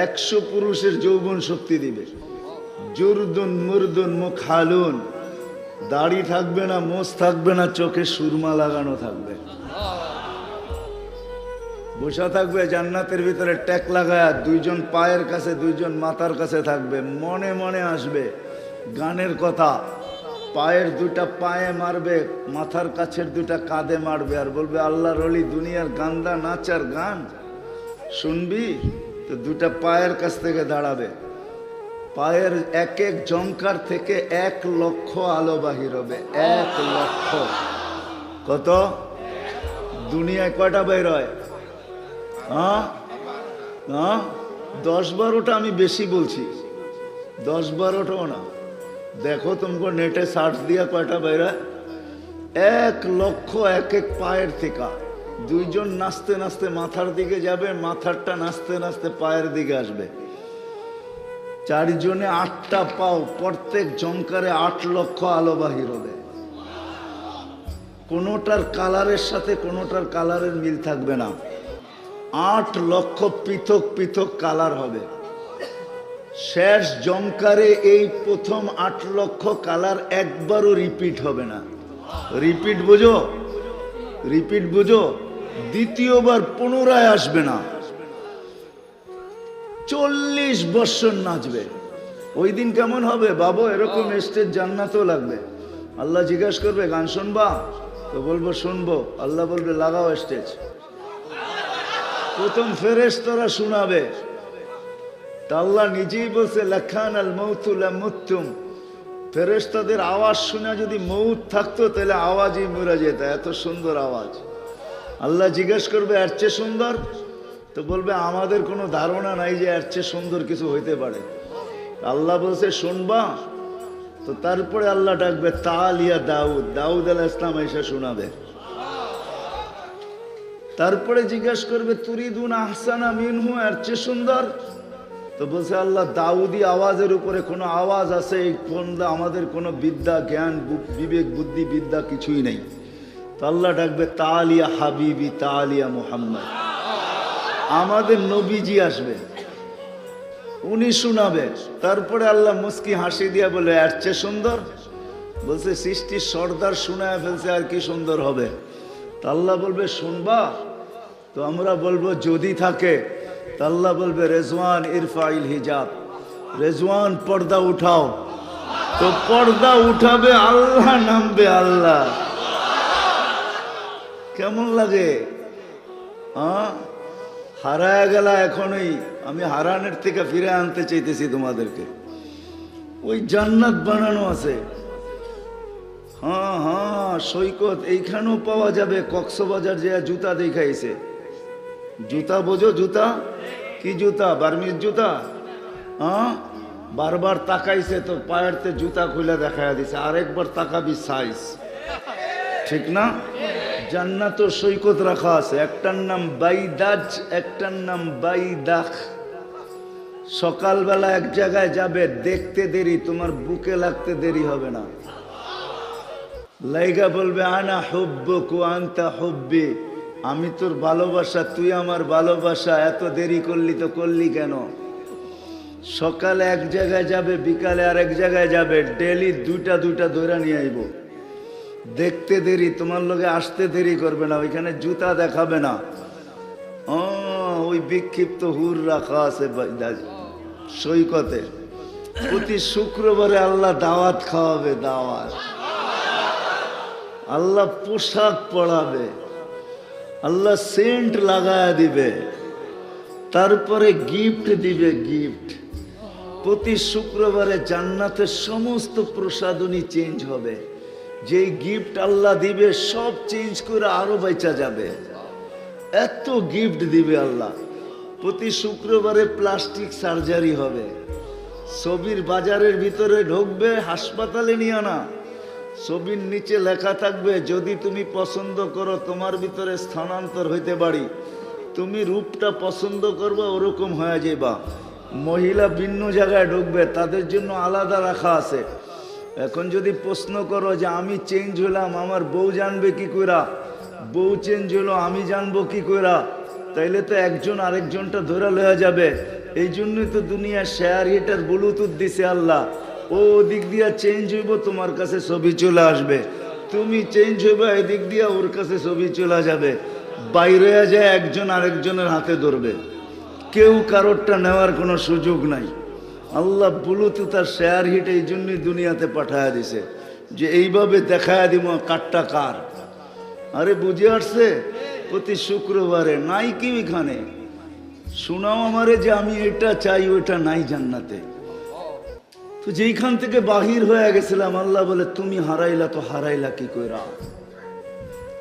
100 পুরুষের যৌবন শক্তি দিবে। জুরদুন মুরদুন মুখালুন, দাড়ি থাকবে না, মোছ থাকবে না, চোখে সুরমা লাগানো থাকবে, বসা থাকবে জান্নাতের ভিতরে ট্যাক লাগায়া, দুইজন পায়ের কাছে দুইজন মাথার কাছে থাকবে, মনে মনে আসবে গানের কথা, পায়ের দুটা পায়ে মারবে, মাথার কাছের দুটা কাঁধে মারবে, আর বলবে আল্লাহর ওলি দুনিয়ার গান্দা নাচার গান শুনবি তো দুটা পায়ের কাছ থেকে দাঁড়াবে, পায়ের এক এক জমকার থেকে 1 লক্ষ আলো বাহির হবে। 1 লক্ষ। কত? দুনিয়ায় কয়টা বের হয়? হ্যাঁ হ্যাঁ, 10-12টা আমি বেশি বলছি, 10-12টাও না। দেখো তোমাকে নেটে সার্চ দিয়া কয়টা বের হয়? 1 লক্ষ এক এক পায়ের থেকে। দুইজন নাচতে নাচতে মাথার দিকে যাবে, মাথারটা নাচতে নাচতে পায়ের দিকে আসবে, 4 জনে 8টা পাও, প্রত্যেক জমকারে 8 লক্ষ আলো বাহির হবে। কোনোটার কালারের সাথে কোনোটার কালারের মিল থাকবে না, 8 লক্ষ পৃথক পৃথক কালার হবে। শেষ জমকারে এই প্রথম 8 লক্ষ কালার একবারও রিপিট হবে না। রিপিট বুঝো? রিপিট বুঝো? দ্বিতীয়বার পুনরায় আসবে না। 40 বৎসর নাচবে। ওই দিন কেমন হবে বাবু? এরকম স্টেজ জান্নাতেও লাগবে। আল্লাহ জিজ্ঞাসা করবে গান শুনবা? তো বলবো শুনবো। আল্লাহ বলবে লাগাও স্টেজ। প্রথম ফেরেশতারা শোনাবে। তা আল্লাহ নিজেই বলছে লাখান আল মৌতু লামুতুম, ফেরেশতাদের আওয়াজ শুনে যদি মৌত থাকতো তাহলে আওয়াজই মরে যেত, এত সুন্দর আওয়াজ। আল্লাহ জিজ্ঞেস করবে এর চেয়ে সুন্দর? তো বলবে আমাদের কোনো ধারণা নাই যে এর চেয়ে সুন্দর কিছু হইতে পারে। আল্লাহ বলছে শুনবা? তো তারপরে আল্লাহ ডাকবে তালিয়া দাউদ, দাউদ আলাইহিস সালাম এসে শোনাবে। তারপরে জিজ্ঞাসা করবে তুরিদুন আহসানা মিনহু, এর চেয়ে সুন্দর? তো বলছে আল্লাহ দাউদি আওয়াজের উপরে কোনো আওয়াজ আছে আমাদের কোনো বিদ্যা জ্ঞান বিবেক বুদ্ধি বিদ্যা কিছুই নেই। তো আল্লাহ ডাকবে তালিয়া হাবিবি তালিয়া মুহাম্মদ, আমাদের নবীজি আসবে, উনি শোনাবে। তারপরে আল্লাহ মুস্কি হাসি দিয়া বলে এর চেয়ে সুন্দর? বলছে সৃষ্টির সর্দার শোনায় ফেলছে, আর কি সুন্দর হবে? তা আল্লাহ বলবে শুনবা? তো আমরা বলবো যদি থাকে। তা আল্লাহ বলবে রেজওয়ান ইরফাইল হিজাব, রেজওয়ান পর্দা উঠাও। তো পর্দা উঠাবে আল্লাহ, নামবে আল্লাহ। কেমন লাগে? হারায় গেলা এখনই, আমি হারানোর থেকে ফিরে আনতে চাইতেছি তোমাদেরকে। ওই জান্নাত বানানো আছে। হ্যাঁ হ্যাঁ, সৈকত এইখানেও পাওয়া যাবে। কক্সবাজার যে জুতা দেখাইছে, জুতা বোঝো? জুতা কি জুতা? বার্মিজ জুতা। হ্যাঁ, বারবার তাকাইছে তো পায়েরতে জুতা খুলে দেখাইয়া দিছে, আরেকবার তাকাবি সাইজ, ঠিক না? জান্নাত ও সৈকত রাখা আছে, একটার নাম বাইদাজ, একটার নাম বাইদাখ। সকালবেলা এক জায়গায় যাবে, দেখতে দেরি, তোমার বুকে লাগতে দেরি হবে না। লাইগা বলবে আনা হুব্বুক ওয়া আনতা হুব্বি, আমি তোর ভালোবাসা, তুই আমার ভালোবাসা, এত দেরি করলি তো করলি কেন? সকালে এক জায়গায় যাবে, বিকালে আরেক জায়গায় যাবে, ডেলি দুইটা দুইটা দৌড়া নিয়ে আইব। দেখতে দেরি, তোমার লগে আসতে দেরি করবে না, ওইখানে জুতা দেখাবে না। ওই বিক্ষিপ্ত হুর রাখা আছে সৈকতে। প্রতি শুক্রবারে আল্লাহ দাওয়াত খাওয়াবে, দাওয়াত। আল্লাহ পোশাক পরাবে, আল্লাহ সেন্ট লাগায় দিবে, তারপরে গিফট দিবে, গিফট। প্রতি শুক্রবারে জান্নাতের সমস্ত প্রসাধনী চেঞ্জ হবে। যেই গিফট আল্লাহ দিবে সব চেঞ্জ করে আরো বেচা যাবে, এত গিফট দিবে আল্লাহ। প্রতি শুক্রবারে প্লাস্টিক সার্জারি হবে। ছবির বাজারের ভিতরে ঢুকবে, হাসপাতালে নিয়ে আনা, ছবির নিচে লেখা থাকবে যদি তুমি পছন্দ করো তোমার ভিতরে স্থানান্তর হইতে পারি, তুমি রূপটা পছন্দ করবা ওরকম হয়ে যাবা। মহিলা ভিন্ন জায়গায় ঢুকবে, তাদের জন্য আলাদা রাখা আছে। এখন যদি প্রশ্ন করো যে আমি চেঞ্জ হলাম, আমার বউ জানবে কি কইরা? বউ চেঞ্জ হলো, আমি জানবো কি কইরা? তাইলে তো একজন আরেকজনটা ধরে লয়া যাবে। এই জন্যই তো দুনিয়া শেয়ার হিটার ব্লুটুথ দিছে আল্লাহ। ও দিক দিয়া চেঞ্জ হইব, তোমার কাছে ছবি চলে আসবে। তুমি চেঞ্জ হইবা এদিক দিয়া, ওর কাছে ছবি চলে যাবে। বাইরে যায় একজন আরেকজনের হাতে ধরবে, কেউ কারোরটা নেওয়ার কোনো সুযোগ নাই। আল্লাহ ব্লুটুথ আর শেয়ার হিট এই জন্যই দুনিয়াতে পাঠায় দিছে, যে এইভাবে দেখায় দিব কারটা কার। আরে বুঝে আসছে? প্রতি শুক্রবারে নাই কি এখানে শোনাও আমারে যে আমি এটা চাই, ওইটা নাই জান্নাতে। তো যেইখান থেকে বাহির হয়ে গেছিলাম, আল্লাহ বলে তুমি হারাইলা তো হারাইলা কি কইরা?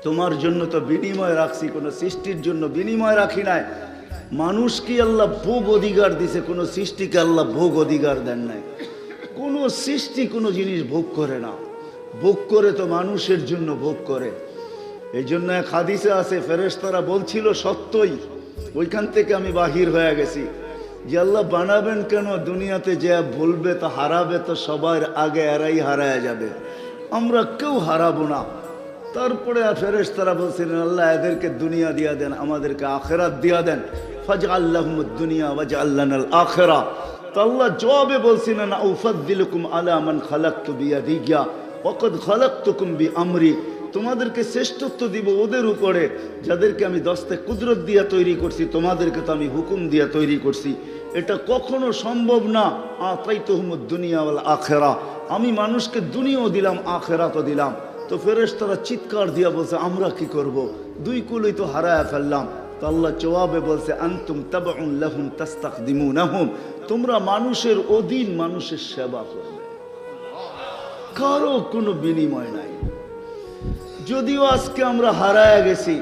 তোমার জন্য তো বিনিময় রাখছি, কোনো সৃষ্টির জন্য বিনিময় রাখি নাই। মানুষ কি আল্লাহ ভোগ অধিকার দিছে, কোনো সৃষ্টিকে আল্লাহ ভোগ অধিকার দেন নাই। কোনো সৃষ্টি কোনো জিনিস ভোগ করে না, ভোগ করে তো মানুষের জন্য ভোগ করে। এই জন্য এক হাদিসে আছে, ফেরেশতারা বলছিল সত্যই, ওইখান থেকে আমি বাহির হয়ে গেছি, যে আল্লাহ বানাবেন কেন? দুনিয়াতে যে বলবে তো হারাবে, তো সবার আগে এরাই হারায় যাবে, আমরা কেউ হারাবো না। তারপরে ফেরেশতারা বলছিলেন আল্লাহ এদেরকে দুনিয়া দিয়া দেন, আমাদেরকে আখেরাত দিয়া দেন। ফাজআল লাহুমুদ দুনিয়া ওয়াজআল লানাল আখিরা। তো আল্লাহ জবাবে বলছিলেন আউফাদ্দিলুকুম আলা মান খালাকতু বিয়াদিয়া ওয়াকাদ খালাকতুকুম বিআমরি। তোমাদেরকে শ্রেষ্ঠত্ব দিব ওদের উপরে যাদেরকে আমি দস্তে কুদরত দিয়া তৈরি করছি, তোমাদেরকে তো আমি হুকুম দিয়া তৈরি করছি। এটা কখনো সম্ভব না। আতাইতুহুমুদ দুনিয়া ওয়াল আখিরা, আমি মানুষকে দুনিয়াও দিলাম আখিরাতও দিলাম। তো ফেরেশতারা চিৎকার দিয়া বলছে আমরা কি করব, দুই কুলই তো হারায় ফেললাম। তো আল্লাহ জবাবে বলছে আনতুম তাবউন লাহুম তাস্তাখদিমুনাহুম, তোমরা মানুষের অধীন, মানুষের সেবা করবে, কারো কোনো বিনিময় নাই। যদিও আজকে আমরা হারায় গেছি,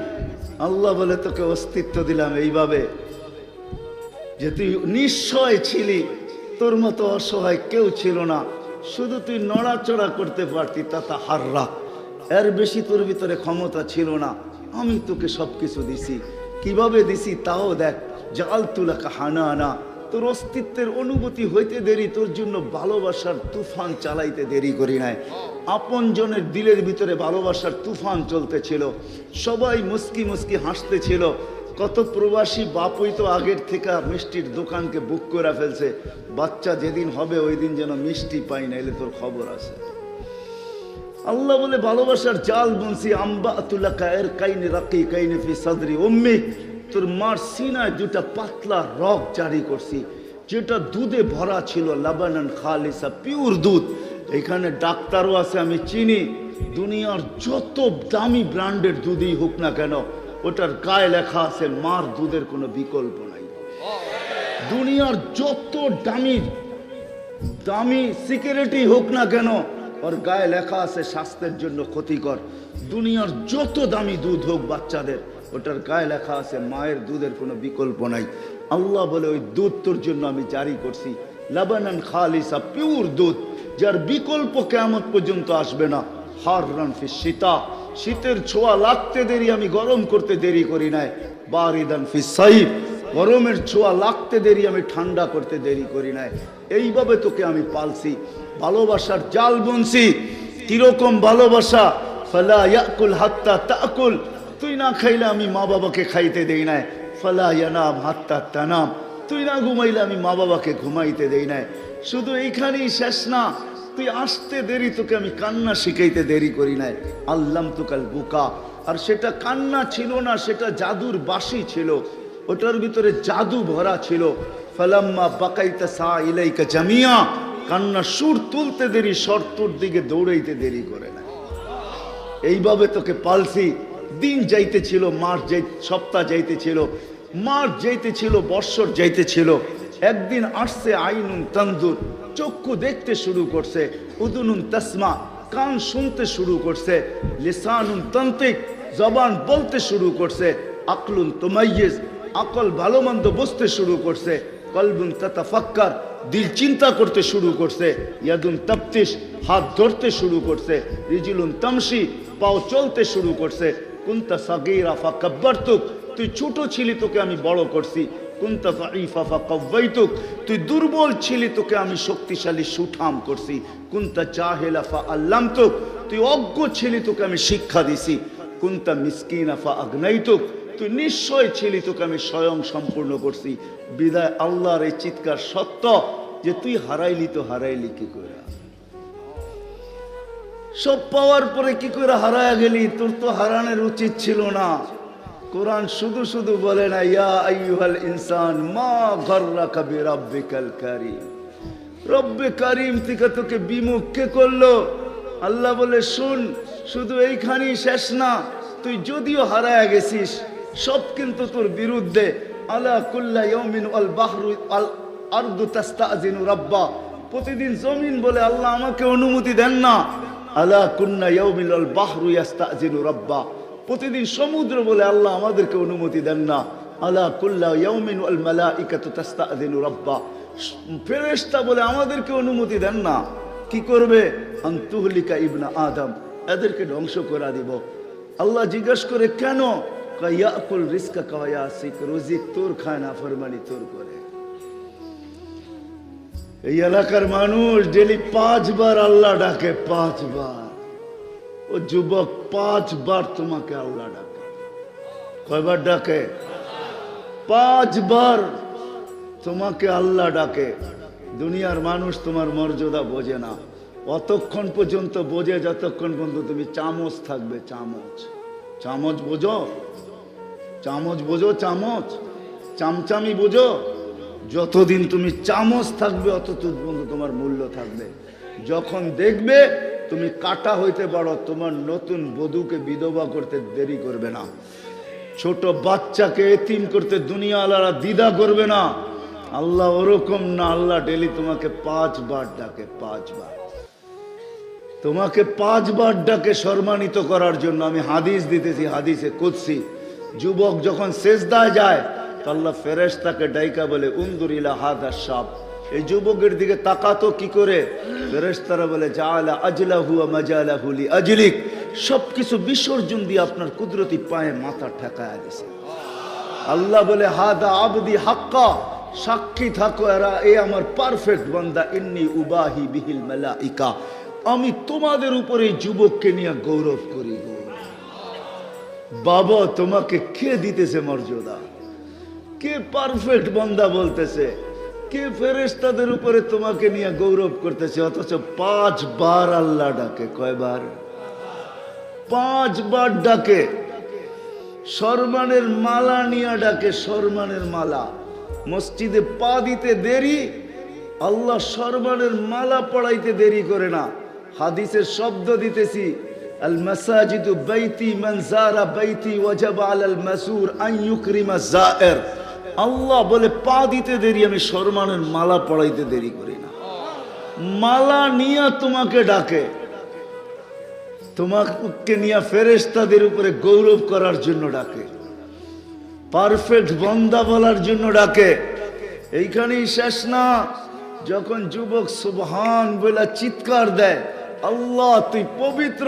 আল্লাহ বলে তোকে অস্তিত্ব দিলাম এইভাবে যে তুই নিশ্চয় ছিলি, তোর মতো অসহায় কেউ ছিল না, শুধু তুই নড়াচড়া করতে পারতি, তা হাররা, এর বেশি তোর ভিতরে ক্ষমতা ছিল না। আমি তোকে সবকিছু দিছি, কিভাবে দিছি তাও দেখ। জাআলতুলাকা হানানা, তোর অস্তিত্বের অনুভূতি হইতে দেরি, তোর জন্য ভালোবাসার তুফান চালাইতে দেরি করি নাই। আপনজনের দিলের ভিতরে ভালোবাসার তুফান চলতেছিল, সবাই মুস্কি মুস্কি হাসতেছিল। কত প্রবাসী বাপই তো আগের থেকে মিষ্টির দোকানকে বুক করে ফেলছে, বাচ্চা যেদিন হবে ওই দিন যেন মিষ্টি পাই না, এলে তোর খবর আছে। আল্লাহ বলে ভালোবাসার জাল বুনছি, আম্বাতুলাকা এর কাইনে রাকি কাইনে ফি সাদরি উম্মি, তোর মার সিনায় দুটা পাতলা রগ জারি করছি, যেটা দুধে ভরা ছিল, লাবানান খালিসা, পিওর দুধ। এখানে ডাক্তারও আছে আমি চিনি, দুনিয়ার যত দামি ব্র্যান্ডের দুধই হোক না কেন, ওটার গায়ে লেখা আছে মার দুধের কোনো বিকল্প নাই। দুনিয়ার যত দামি দামি সিগারেটই হোক না কেন, ওর গায়ে লেখা আছে স্বাস্থ্যের জন্য ক্ষতিকর। দুনিয়ার যত দামি দুধ হোক বাচ্চাদের, ওটার গায়ে লেখা আছে মায়ের দুধের কোনো বিকল্প নাই। আল্লাহ বলে ওই দুধ তোর জন্য আমি জারি করছি, লাবানান খালিসা, পিওর দুধ, যার বিকল্প কিয়ামত পর্যন্ত আসবে না। হাররান ফি শীতা, শীতের ছোঁয়া লাগতে দেরি, আমি গরম করতে দেরি করি নাই। বারিদান ফি সাইফ, গরমের ছোঁয়া লাগতে দেরি, আমি ঠান্ডা করতে দেরি করি নাই। এইভাবে তোকে আমি পালছি, ভালোবাসার জাল বুনছি। কিরকম ভালোবাসা? ফালা ইয়াকুল হাত্তা তাকুল, তুই না খাইলে আমি মা বাবাকে খাইতে দেই নাই। ফালা ইয়ানাম হাত্তা তানাম, তুই না ঘুমাইলে আমি মা বাবাকে ঘুমাইতে দেই নাই। শুধু এইখানেই শেষ না, তুই আসতে দেরি, তোকে আমি কান্না শিখাইতে দেরি করি নাই। আল্লাম তুকাল বুকা, আর সেটা কান্না ছিল না, সেটা জাদুর বাঁশি ছিল, ওটার ভিতরে জাদু ভরা ছিল। ফালাম্মা বাকাইতা সা ইলাইকা জামিয়া, কান্না সুর তুলতে দেরি, স্বর তোর দিকে দৌড়াইতে দেরি করে না। এইভাবে তোকে পালছি। দিন যাইতেছিল, মাস সপ্তাহ যাইতেছিল, মাস যাইতেছিল, বৎসর যাইতেছিল। একদিন আসছে আইনুন তানজুর, চক্ষু দেখতে শুরু করছে, উদুনুন তাসমা, কান শুনতে শুরু করছে, লিসানুন তান্তিক, জবান বলতে শুরু করছে, আকলুন তুমাইয়িজ, আকল ভালো মন্দ বুঝতে শুরু করছে, কলবুন তাতাফাক্কার, দিল চিন্তা করতে শুরু করছে, ইয়াদুন তাফতিশ, হাত ধরতে শুরু করছে, রিজুলুন তামশি, পাও চলতে শুরু করছে। কুনতা সাগীরা ফাকাব্বারতুক, তুই ছোট ছিলি, তোকে আমি বড় করছি। কুনতা যায়ীফা ফাকাওয়াইতুক, তুই দুর্বল ছিলি, তোকে আমি শক্তিশালী সুঠাম করছি। কুনতা জাহিলা ফাআল্লামতুক, তুই অজ্ঞ ছিলি, তোকে আমি শিক্ষা দিছি। কুনতা মিসকিনা ফাআগনাইতুক, তুই নিশ্চয় ছিলি, তোকে আমি স্বয়ং সম্পূর্ণ করছি। বিদায় আল্লাহর এই চিৎকার সত্য যে তুই হারাইলি, তো হারাইলি কি করে? সব পাওয়ার পরে কি করে হারায়া গেলি? তোর তো হারানোর উচিত ছিল না। কোরআন শুধু শুধু বলে না, ইয়া আইয়ুহাল ইনসান মা গাররাকা বিরাব্বিকাল কারীম। রব্বে কারীম থেকে তোকে বিমুখ কে করলো? আল্লাহ বলে, শুন, শুধু এইখানেই শেষ না, তুই যদিও হারায়া গেছিস, সব কিন্তু তোর বিরুদ্ধে। আলা কুল্লা ইয়াউমিন আল বাহরু আল আরদু তাস্তাযিনু রাব্বা। প্রতিদিন জমিন বলে, আল্লাহ আমাকে অনুমতি দেন না। আলা কুল্লা ইয়াউমিন আল বাহরু ইয়াস্তাযিনু রাব্বা। প্রতিদিন সমুদ্র বলে, আল্লাহ আমাদেরকে অনুমতি দেন না। আলা কুল্লা ইয়াউমিন আল মালাইকাতু তাস্তাযিনু রাব্বা। ফেরেশতা বলে, আমাদেরকে অনুমতি দেন না। কি করবে? আনতুহলিকা ইবনা আদম, এদেরকে ধ্বংস করে দিব। আল্লাহ জিজ্ঞেস করে, কেন? ইয়াকুল রিজকা কায়াসিক, রুজিক তোর খায় না, ফরমানি তোর করে। এই এলাকার মানুষ ডেলি 5 বার আল্লাহ ডাকে, 5 বার। ও যুবক, 5 বার তোমাকে আল্লাহ ডাকে। কয়বার ডাকে? 5 বার তোমাকে আল্লাহ ডাকে। দুনিয়ার মানুষ তোমার মর্যাদা বোঝে না, অতক্ষণ পর্যন্ত বোঝে যতক্ষণ পর্যন্ত তুমি চামচ থাকবে। চামচ, চামচ বোঝো? চামচ বোঝো? চামচ, চামচামি বোঝো? যতদিন তুমি চামচ থাকবে অতদিন পর্যন্ত তোমার মূল্য থাকবে। যখন দেখবে তুমি কাটা হইতে পারো, তোমার নতুন বধূকে বিধবা করতে দেরি করবে না। ছোট বাচ্চাকে এতিম করতে দুনিয়া আলারা দ্বিধা করবে না। আল্লাহ ওরকম না, আল্লাহ ডেলি তোমাকে 5 বার ডাকে। 5 বার তোমাকে 5 বার ডাকে সম্মানিত করার জন্য। আমি হাদিস দিতেছি, হাদিসে কুদসি। যুবক যখন সেজদায় যায়, তো আল্লাহ ফেরেশতাকে ডাইকা বলে, উনদুর ইলা হাদা শাব, এই যুবকের দিকে তাকাতো কি করে? ফেরেশতারা বলে, জাআলা আজলাহু ওয়া মাজালাহু লি আজলিক, সবকিছু বিসর্জন দিয়ে আপনার কুদরতি পায়ে মাথা ঠেকায়া দিয়েছে। আল্লাহ বলে, হাদা আবদি হাক্কা, সাক্ষী থাকো এরা, এ আমার পারফেক্ট বান্দা। ইন্নী উবাহি বিহিল মালাইকা, আমি তোমাদের উপরে এই যুবককে নিয়ে গৌরব করি। বাবা, তোমাকে কে দিতেছে মর্যাদা? কে পারফেক্ট বান্দা বলতেছে? কে ফেরেশতাদের উপরে তোমাকে নিয়ে গৌরব করতেছে? অথচ 5 বার আল্লাহ ডাকে। কয়বার? 5 বার ডাকে। সম্মানের মালা নিয়ে ডাকে, সম্মানের মালা। মসজিদে পা দিতে দেরি, আল্লাহ সম্মানের মালা পড়াইতে দেরি করে না। হাদিসের শব্দ দিতেছি, আল মাসাজিদু বাইতি মান যারা বাইতি ওয়াজাবা আলাল মাসুর আন ইউকরিমা যায়ের। আল্লাহ বলে, পা দিতে দেরি, আমি সম্মানের মালা পড়াইতে দেরি করি না। মালা নিয়ে তোমাকে ডাকে, তোমাকে নিয়ে ফেরেশতাদের উপরে গৌরব করার জন্য ডাকে, পারফেক্ট বান্দা বলার জন্য ডাকে। এইখানেই শেষ না। যখন যুবক সুবহান বলে চিৎকার দেয়, আল্লাহ তুই পবিত্র,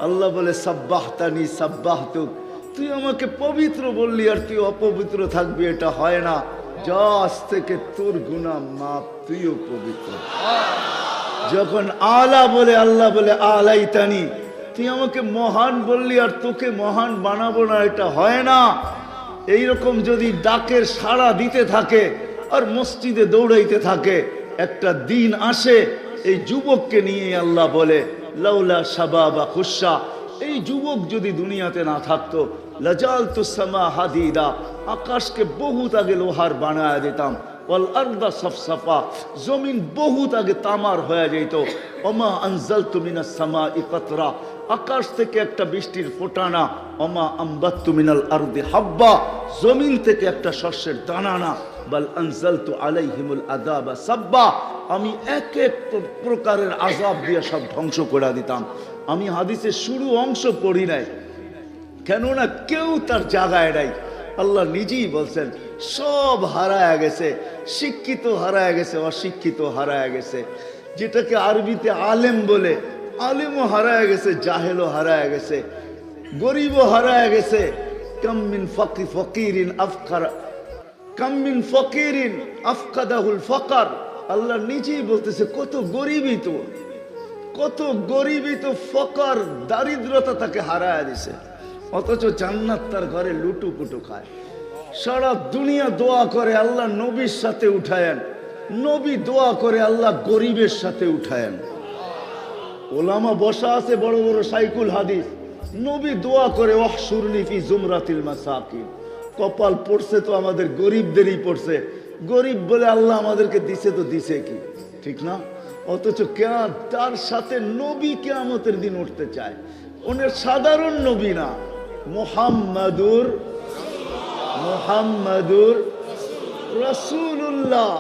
আল্লাহ বলে, সাব্বাহতানি সাব্বাহতুক, তুই আমাকে পবিত্র বললি আর তুই অপবিত্র থাকবি, এটা হয় না। যা, আজ থেকে তোর গুনাহ মাফ, তুইও পবিত্র। যখন আলা বলে, আল্লাহ বলে, আলাইতানি, তুই আমাকে মহান বললি আর তোকে মহান বানাবো না, এটা হয় না। এইরকম যদি ডাকের সাড়া দিতে থাকে আর মসজিদে দৌড়াইতে থাকে, একটা দিন আসে এই যুবককে নিয়ে আল্লাহ বলে, লাউলা শাবাবা খুশা, এই যুবক যদি দুনিয়াতে না থাকতো, লাজালতু সামা হাদিদা, আকাশকে বহুত আগে লোহার বানায় দিতাম, ওয়াল আরদা সাফসাফা, জমিন বহুত আগে তামার হয়ে যেত। ওমা আনজালতু মিনাস সামাই কাতরা, আকাশ থেকে একটা বৃষ্টির ফোঁটানা। ওমা আম্বাততু মিনাল আরদি হাব্বা, জমিন থেকে একটা শস্যের দানা না। বাল আনজালতু আলাইহিমুল আযাবা সাব্বা, আমি এক এক প্রকারের আযাব দিয়ে সব ধ্বংস করে দিতাম। আমি হাদিসের শুরু অংশ পড়ি নাই, কেননা কেউ তার জায়গায় নাই। আল্লাহ নিজেই বলছেন, সব হারায় গেছে, শিক্ষিত হারায় গেছে, অশিক্ষিত হারায় গেছে। যেটাকে আরবিতে আলেম বলে, আলেমও হারায় গেছে, জাহেলও হারায় গেছে, গরিবও হারায় গেছে। কামিন ফকিরিন আফকার, কামিন ফকিরিন আফকাদাহুল ফকার, আল্লাহ নিজেই বলতেছে, কত গরিবই তো, কত গরিবই তো ফকার, দারিদ্রতা তাকে হারায় দিছে। অথচ জান্নাত তার ঘরে লুটু পুটু খায়। সারা দুনিয়া দোয়া করে আল্লাহ নবীর সাথে উঠায়েন, নবী দোয়া করে আল্লাহ গরিবের সাথে উঠায়েন। ওলামা বসা আছে বড় বড় সাইকুল হাদিস, নবী দোয়া করে ওয়াহশুরনি ফি জুমরাতিল মাসাকিন। কপাল পড়ছে তো আমাদের গরিবদেরই পড়ছে, গরিব বলে আল্লাহ আমাদেরকে দিছে তো দিছে কি, ঠিক না? অথচ তার সাথে নবী কিয়ামতের দিন উঠতে চায়। ওনার সাধারণ নবী না, মুহাম্মাদুর রাসূলুল্লাহ।